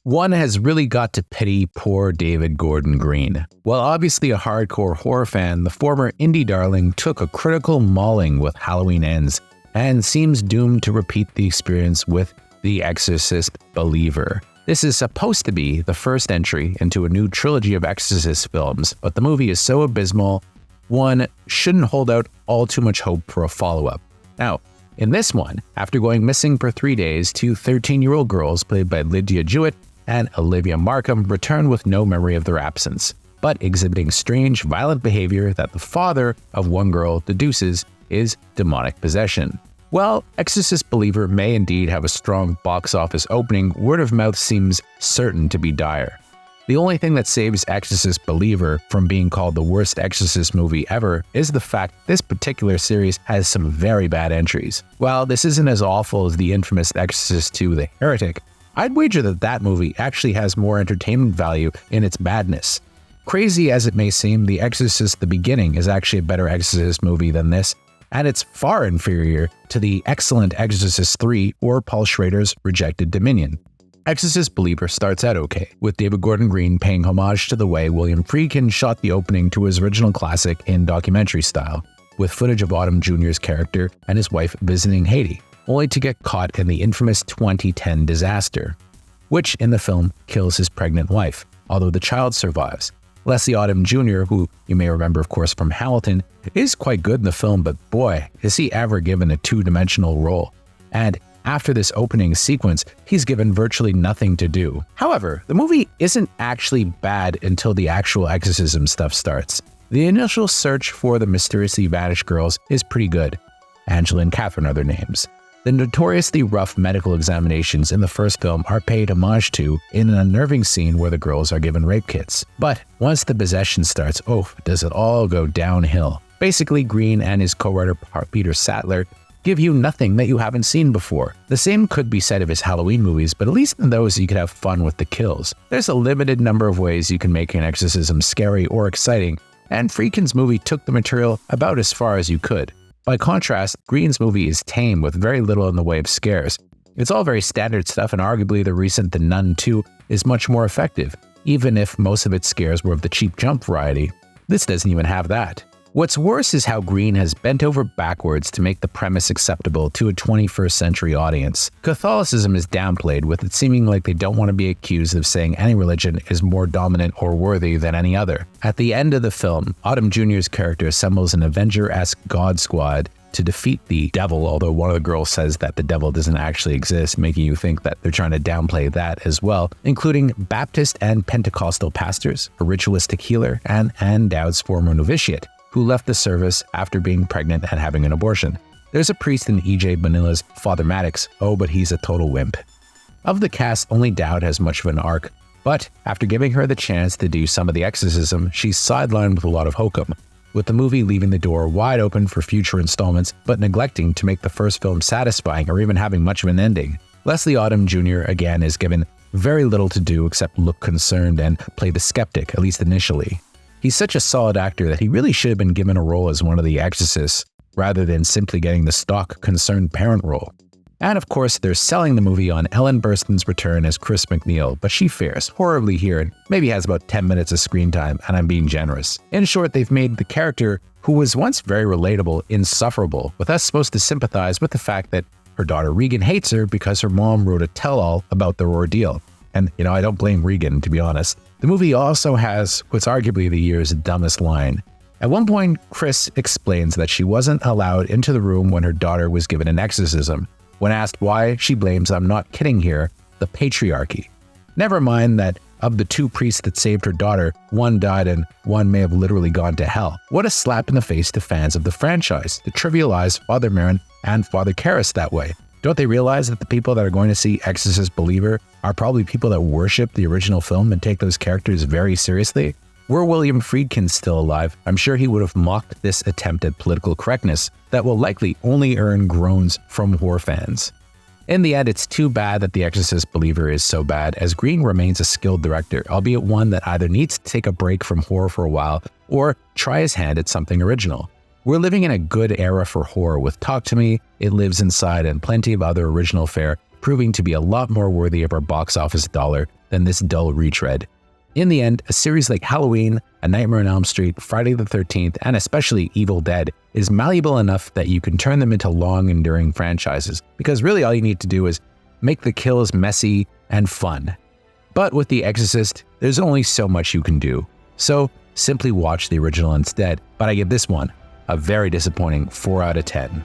One has really got to pity poor David Gordon Green. While obviously a hardcore horror fan, the former indie darling took a critical mauling with Halloween Ends and seems doomed to repeat the experience with The Exorcist Believer. This is supposed to be the first entry into a new trilogy of Exorcist films, but the movie is so abysmal, one shouldn't hold out all too much hope for a follow-up. Now, in this one, after going missing for 3 days, two 13-year-old girls played by Lydia Jewett and Olivia Markham return with no memory of their absence, but exhibiting strange, violent behavior that the father of one girl deduces is demonic possession. While Exorcist Believer may indeed have a strong box office opening, word of mouth seems certain to be dire. The only thing that saves Exorcist Believer from being called the worst Exorcist movie ever is the fact this particular series has some very bad entries. While this isn't as awful as the infamous Exorcist II: The Heretic, I'd wager that that movie actually has more entertainment value in its badness. Crazy as it may seem, The Exorcist: The Beginning is actually a better Exorcist movie than this, and it's far inferior to the excellent Exorcist III or Paul Schrader's Rejected Dominion. Exorcist Believer starts out okay, with David Gordon Green paying homage to the way William Friedkin shot the opening to his original classic in documentary style, with footage of Autumn Jr.'s character and his wife visiting Haiti, only to get caught in the infamous 2010 disaster, which in the film kills his pregnant wife, although the child survives. Leslie Odom Jr., who you may remember of course from Hamilton, is quite good in the film, but boy, is he ever given a two-dimensional role. And after this opening sequence, he's given virtually nothing to do. However, the movie isn't actually bad until the actual exorcism stuff starts. The initial search for the mysteriously vanished girls is pretty good. Angela and Catherine are their names. The notoriously rough medical examinations in the first film are paid homage to in an unnerving scene where the girls are given rape kits. But once the possession starts, does it all go downhill. Basically, Green and his co-writer Peter Sattler give you nothing that you haven't seen before. The same could be said of his Halloween movies, but at least in those you could have fun with the kills. There's a limited number of ways you can make an exorcism scary or exciting, and Friedkin's movie took the material about as far as you could. By contrast, Green's movie is tame with very little in the way of scares. It's all very standard stuff, and arguably the recent The Nun 2 is much more effective, even if most of its scares were of the cheap jump variety. This doesn't even have that. What's worse is how Green has bent over backwards to make the premise acceptable to a 21st century audience. Catholicism is downplayed, with it seeming like they don't want to be accused of saying any religion is more dominant or worthy than any other. At the end of the film, Autumn Jr.'s character assembles an Avenger-esque God Squad to defeat the devil, although one of the girls says that the devil doesn't actually exist, making you think that they're trying to downplay that as well, including Baptist and Pentecostal pastors, a ritualistic healer, and Ann Dowd's former novitiate, who left the service after being pregnant and having an abortion. There's a priest in E.J. Bonilla's Father Maddox, but he's a total wimp. Of the cast, only Dowd has much of an arc, but after giving her the chance to do some of the exorcism, she's sidelined with a lot of hokum, with the movie leaving the door wide open for future installments, but neglecting to make the first film satisfying or even having much of an ending. Leslie Odom Jr. again is given very little to do except look concerned and play the skeptic, at least initially. He's such a solid actor that he really should have been given a role as one of the exorcists, rather than simply getting the stock concerned parent role. And of course, they're selling the movie on Ellen Burstyn's return as Chris McNeil, but she fares horribly here and maybe has about 10 minutes of screen time, and I'm being generous. In short, they've made the character, who was once very relatable, insufferable, with us supposed to sympathize with the fact that her daughter Regan hates her because her mom wrote a tell-all about their ordeal. And, I don't blame Regan, to be honest. The movie also has what's arguably the year's dumbest line. At one point, Chris explains that she wasn't allowed into the room when her daughter was given an exorcism. When asked why, she blames, I'm not kidding here, the patriarchy. Never mind that of the two priests that saved her daughter, one died and one may have literally gone to hell. What a slap in the face to fans of the franchise to trivialize Father Merrin and Father Karras that way. Don't they realize that the people that are going to see Exorcist Believer are probably people that worship the original film and take those characters very seriously? Were William Friedkin still alive, I'm sure he would have mocked this attempt at political correctness that will likely only earn groans from horror fans. In the end, it's too bad that The Exorcist Believer is so bad, as Green remains a skilled director, albeit one that either needs to take a break from horror for a while or try his hand at something original. We're living in a good era for horror with Talk to Me, It Lives Inside, and plenty of other original fare, proving to be a lot more worthy of our box office dollar than this dull retread. In the end, a series like Halloween, A Nightmare on Elm Street, Friday the 13th, and especially Evil Dead is malleable enough that you can turn them into long, enduring franchises, because really all you need to do is make the kills messy and fun. But with The Exorcist, there's only so much you can do. So simply watch the original instead, but I give this one a very disappointing 4 out of 10.